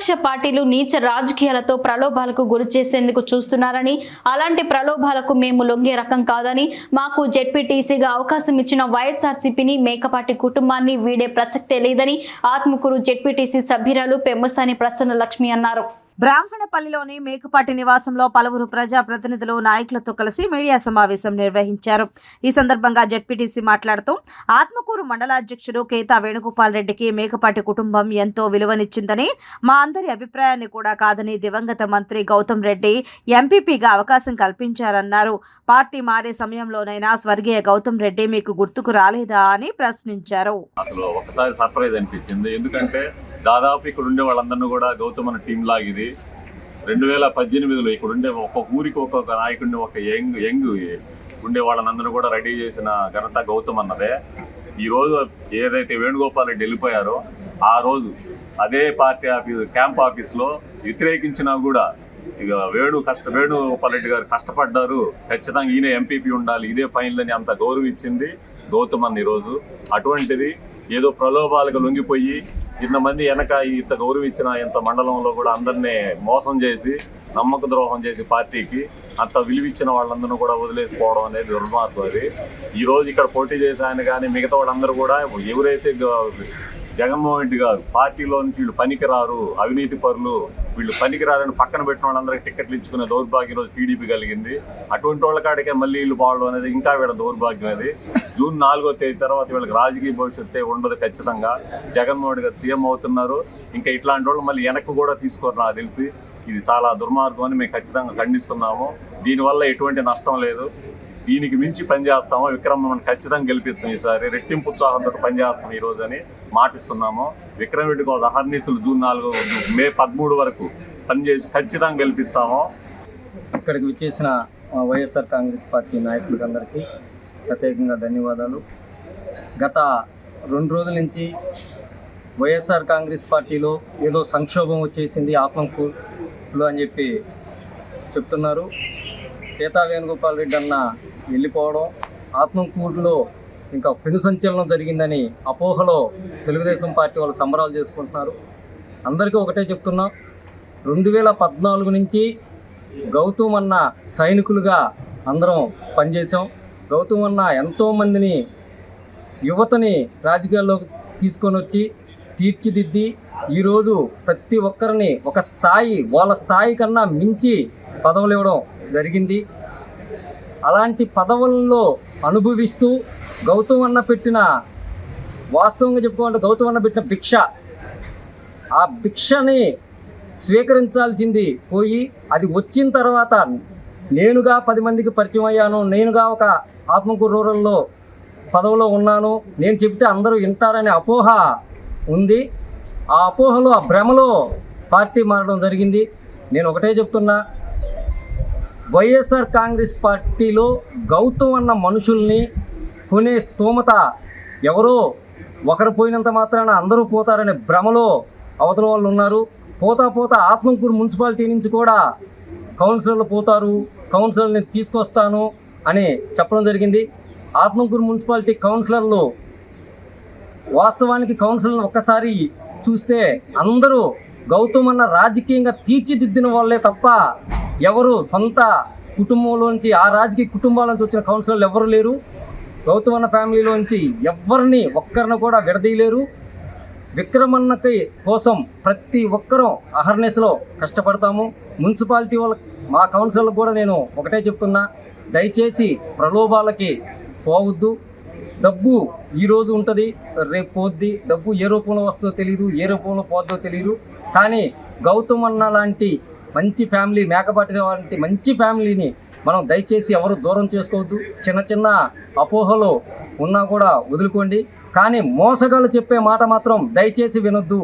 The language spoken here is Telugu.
ప్రతిపక్ష పార్టీలు నీచ రాజకీయాలతో ప్రలోభాలకు గురి చేసేందుకు చూస్తున్నారని, అలాంటి ప్రలోభాలకు మేము లొంగే రకం కాదని, మాకు జెడ్పీటీసీగా అవకాశం ఇచ్చిన వైఎస్ఆర్సీపీని, మేకపాటి కుటుంబాన్ని వీడే ప్రసక్తే లేదని ఆత్మకూరు జెడ్పీటీసీ సభ్యురాలు పెమ్మసాని ప్రసన్న లక్ష్మి అన్నారు. బ్రాహ్మణపల్లిలోని మేకపాటి నివాసంలో పలువురు ప్రజాప్రతినిధులు నాయకులతో కలిసి మీడియా సమావేశం నిర్వహించారు. ఈ సందర్భంగా జెడ్పీటీసీ మాట్లాడుతూ ఆత్మకూరు మండలాధ్యక్షుడు కేతా వేణుగోపాల్ రెడ్డికి మేకపాటి కుటుంబం ఎంతో విలువనిచ్చిందని, మా అందరి అభిప్రాయాన్ని కూడా కాదని దివంగత మంత్రి గౌతమ్ రెడ్డి ఎంపీపీగా అవకాశం కల్పించారన్నారు. పార్టీ మారే సమయంలోనైనా స్వర్గీయ గౌతమ్ రెడ్డి మీకు గుర్తుకు రాలేదా అని ప్రశ్నించారు. అసలు ఒకసారి సర్ప్రైజ్ అనిపించింది. ఎందుకంటే దాదాపు ఇక్కడ ఉండే వాళ్ళందరినీ కూడా గౌతమ్ అన్న టీం లాగిది 2018లో ఇక్కడ ఉండే ఒక్కొక్క ఊరికి ఒక్కొక్క నాయకుడిని ఒక యంగ్ ఉండే వాళ్ళందరూ కూడా రెడీ చేసిన ఘనత గౌతమ్ అన్నదే. ఈరోజు ఏదైతే వేణుగోపాల్ రెడ్డి వెళ్ళిపోయారో ఆ రోజు అదే పార్టీ క్యాంప్ ఆఫీస్లో వ్యతిరేకించినా కూడా ఇక వేణుగోపాల్ రెడ్డి గారు కష్టపడ్డారు, ఖచ్చితంగా ఈయన ఎంపీపీ ఉండాలి, ఇదే ఫైనల్ అని అంత గౌరవం ఇచ్చింది గౌతమ్ అన్న. ఈరోజు అటువంటిది ఏదో ప్రలోభాలకు లొంగిపోయి ఇంతమంది వెనక ఇంత గౌరవం ఇచ్చిన ఇంత మండలంలో కూడా అందరినీ మోసం చేసి నమ్మక ద్రోహం చేసి పార్టీకి అంత విలువిచ్చిన వాళ్ళందరూ కూడా వదిలేసిపోవడం అనేది దుర్మార్గం. అది ఈరోజు ఇక్కడ పోటీ చేసి ఆయన కానీ మిగతా వాళ్ళందరూ కూడా ఎవరైతే జగన్మోహన్ రెడ్డి గారు పార్టీలో నుంచి వీళ్ళు పనికిరారు, అవినీతి పరులు, వీళ్ళు పనికిరారని పక్కన పెట్టిన వాళ్ళందరికీ టికెట్లు ఇచ్చుకునే దౌర్భాగ్యం రోజు టీడీపీ కలిగింది. అటువంటి వాళ్ళ కాడికే మళ్ళీ వీళ్ళు పోవడం అనేది ఇంకా వీళ్ళ దౌర్భాగ్యం. అది జూన్ 4వ తేదీ తర్వాత వీళ్ళకి రాజకీయ భవిష్యత్తు ఉండదు. ఖచ్చితంగా జగన్మోహన్ రెడ్డి గారు సీఎం అవుతున్నారు. ఇంకా ఇట్లాంటి వాళ్ళు మళ్ళీ వెనక్కి కూడా తీసుకోరు. నాకు తెలిసి ఇది చాలా దుర్మార్గం అని మేము ఖచ్చితంగా ఖండిస్తున్నాము. దీనివల్ల ఎటువంటి నష్టం లేదు. దీనికి మించి పనిచేస్తాము. విక్రమ్ ఖచ్చితంగా గెలిపిస్తాం. ఈసారి రెట్టింపు ఉత్సాహంతో పనిచేస్తాం ఈరోజు అని మాటిస్తున్నాము. విక్రమ్ రెడ్డి కోసం అహర్నిశలు జూన్ 4 మే 13 వరకు పనిచేసి ఖచ్చితంగా గెలిపిస్తాము. ఇక్కడికి విచ్చేసిన వైఎస్ఆర్ కాంగ్రెస్ పార్టీ నాయకులందరికీ ప్రత్యేకంగా ధన్యవాదాలు. గత 2 రోజుల నుంచి వైఎస్ఆర్ కాంగ్రెస్ పార్టీలో ఏదో సంక్షోభం వచ్చేసింది ఆత్మకూరులో అని చెప్పి చెప్తున్నారు. కేతా వేణుగోపాల్ రెడ్డి అన్న వెళ్ళిపోవడం, ఆత్మకూరులో ఇంకా పెను సంచలనం జరిగిందని అపోహలో తెలుగుదేశం పార్టీ వాళ్ళు సంబరాలు చేసుకుంటున్నారు. అందరికీ ఒకటే చెప్తున్నాం, 2014 నుంచి గౌతమ్ అన్న సైనికులుగా అందరం పనిచేసాం. గౌతమ్ అన్న ఎంతోమందిని యువతని రాజకీయాల్లోకి తీసుకొని వచ్చి తీర్చిదిద్ది ఈరోజు ప్రతి ఒక్కరిని ఒక స్థాయి, వాళ్ళ స్థాయి కన్నా మించి పదవులు ఇవ్వడం జరిగింది. అలాంటి పదవుల్లో అనుభవిస్తూ గౌతమ్ అన్న పెట్టిన, వాస్తవంగా చెప్పుకోవాలంటే గౌతమ్ అన్న పెట్టిన భిక్ష, ఆ భిక్షని స్వీకరించాల్సింది పోయి అది వచ్చిన తర్వాత నేనుగా 10 మందికి పరిచయం అయ్యాను, నేనుగా ఒక ఆత్మకూరు రూరల్లో పదవిలో ఉన్నాను, నేను చెప్తే అందరూ వింటారనే అపోహ ఉంది. ఆ అపోహలో, ఆ భ్రమలో పార్టీ మారడం జరిగింది. నేను ఒకటే చెప్తున్నా, వైఎస్ఆర్ కాంగ్రెస్ పార్టీలో గౌతమ్ అన్న మనుషుల్ని కొనే స్తోమత ఎవరో ఒకరు పోయినంత మాత్రాన అందరూ పోతారనే భ్రమలో అవతల వాళ్ళు ఉన్నారు. పోతా ఆత్మకూరు మున్సిపాలిటీ నుంచి కూడా కౌన్సిలర్లు పోతారు, కౌన్సిలర్ని తీసుకొస్తాను అని చెప్పడం జరిగింది. ఆత్మకూరు మున్సిపాలిటీ కౌన్సిలర్లు, వాస్తవానికి కౌన్సిలర్లు ఒక్కసారి చూస్తే అందరూ గౌతమ్ అన్న రాజకీయంగా తీర్చిదిద్దిన వాళ్ళే తప్ప ఎవరు సొంత కుటుంబంలోంచి, ఆ రాజకీయ కుటుంబాల నుంచి వచ్చిన కౌన్సిలర్లు ఎవరు లేరు. గౌతమ్ అన్న ఫ్యామిలీలోంచి ఎవరిని ఒక్కరిని కూడా విడదీయలేరు. విక్రమన్నకి కోసం ప్రతి ఒక్కరూ అహర్నిశలో కష్టపడతాము. మున్సిపాలిటీ వాళ్ళ, మా కౌన్సిలర్లకు కూడా నేను ఒకటే చెప్తున్నా, దయచేసి ప్రలోభాలకి పోవద్దు. డబ్బు ఈరోజు ఉంటుంది, రేపు పోద్ది. డబ్బు ఏ రూపంలో వస్తుందో తెలియదు, ఏ రూపంలో పోద్దో తెలియదు. కానీ గౌతమ్ అన్న లాంటి మంచి ఫ్యామిలీ, మేకపాటి లాంటి మంచి ఫ్యామిలీని మనం దయచేసి ఎవరు దూరం చేసుకోవద్దు. చిన్న అపోహలు ఉన్నా కూడా వదులుకోండి. కానీ మోసగాళ్ళు చెప్పే మాట మాత్రం దయచేసి వినొద్దు.